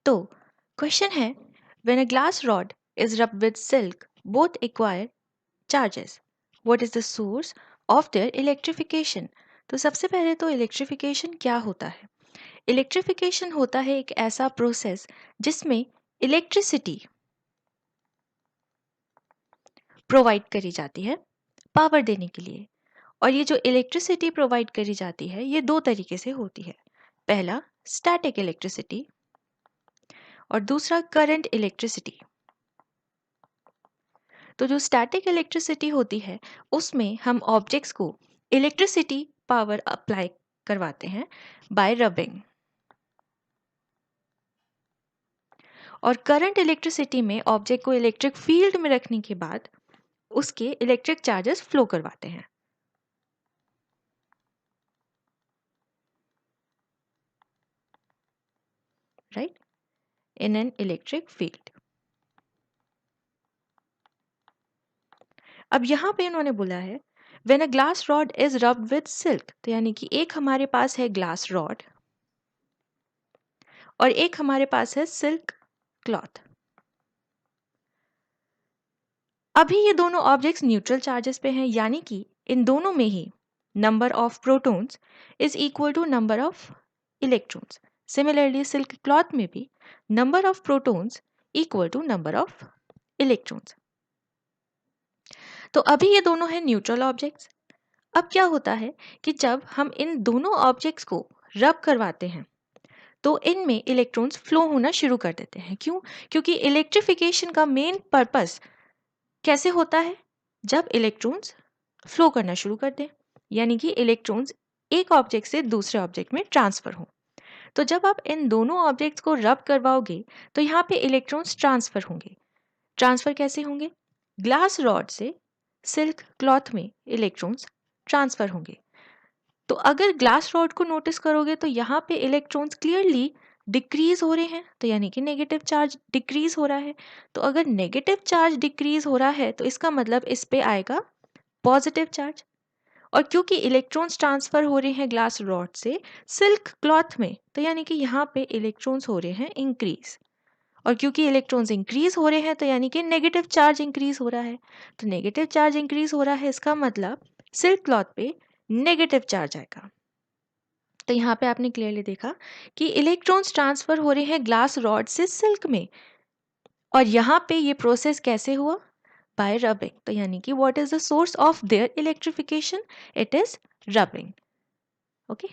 तो क्वेश्चन है, when a glass rod is rubbed with silk both acquire charges, what is the source of their electrification. तो सबसे पहले तो electrification क्या होता है? इलेक्ट्रिफिकेशन होता है एक ऐसा प्रोसेस जिसमें इलेक्ट्रिसिटी प्रोवाइड करी जाती है पावर देने के लिए। और ये जो इलेक्ट्रिसिटी प्रोवाइड करी जाती है ये दो तरीके से होती है। पहला स्टैटिक इलेक्ट्रिसिटी और दूसरा करंट इलेक्ट्रिसिटी। तो जो स्टैटिक इलेक्ट्रिसिटी होती है उसमें हम ऑब्जेक्ट्स को इलेक्ट्रिसिटी पावर अप्लाई करवाते हैं बाय रबिंग। और करंट इलेक्ट्रिसिटी में ऑब्जेक्ट को इलेक्ट्रिक फील्ड में रखने के बाद उसके इलेक्ट्रिक चार्जेस फ्लो करवाते हैं। Right, in an electric field. अब यहां पे इन्होंने बोला है when a glass rod is rubbed with silk, तो यानी कि एक हमारे पास है ग्लास रॉड और एक हमारे पास है सिल्क क्लॉथ। अभी ये दोनों ऑब्जेक्ट्स न्यूट्रल चार्जेस पे हैं, यानी कि इन दोनों में ही number of protons is equal to number of electrons. Similarly silk cloth में भी number of protons equal to number of electrons. तो अभी ये दोनों हैं न्यूट्रल ऑब्जेक्ट्स। अब क्या होता है कि जब हम इन दोनों ऑब्जेक्ट्स को रब करवाते हैं तो इनमें इलेक्ट्रॉन्स फ्लो होना शुरू कर देते हैं। क्यों? क्योंकि इलेक्ट्रिफिकेशन का मेन पर्पस कैसे होता है? जब इलेक्ट्रॉन्स फ्लो करना शुरू कर दें, यानी कि इलेक्ट्रॉन्स एक ऑब्जेक्ट से दूसरे ऑब्जेक्ट में ट्रांसफर हो। तो जब आप इन दोनों ऑब्जेक्ट्स को रब करवाओगे तो यहाँ पे इलेक्ट्रॉन्स ट्रांसफर होंगे। ट्रांसफर कैसे होंगे? ग्लास रॉड से सिल्क क्लॉथ में इलेक्ट्रॉन्स ट्रांसफर होंगे। तो अगर ग्लास रॉड को नोटिस करोगे तो यहाँ पे इलेक्ट्रॉन्स क्लियरली डिक्रीज हो रहे हैं, तो यानी कि नेगेटिव चार्ज डिक्रीज हो रहा है। तो अगर नेगेटिव चार्ज डिक्रीज हो रहा है तो इसका मतलब इस पे आएगा पॉजिटिव चार्ज। और क्योंकि इलेक्ट्रॉन्स ट्रांसफर हो रहे हैं ग्लास रॉड से सिल्क क्लॉथ में, तो यानी कि यहाँ पे इलेक्ट्रॉन्स हो रहे हैं इंक्रीज। और क्योंकि इलेक्ट्रॉन्स इंक्रीज हो रहे हैं तो यानी कि नेगेटिव चार्ज इंक्रीज हो रहा है। तो नेगेटिव चार्ज इंक्रीज हो रहा है, इसका मतलब सिल्क क्लॉथ पे नेगेटिव चार्ज आएगा। तो यहाँ पे आपने क्लियरली देखा कि इलेक्ट्रॉन्स ट्रांसफर हो रहे हैं ग्लास रॉड से सिल्क में। और यहाँ पे ये प्रोसेस कैसे हुआ? Bye rubbing. तो यानी कि what is the source of their electrification? It is rubbing. Okay.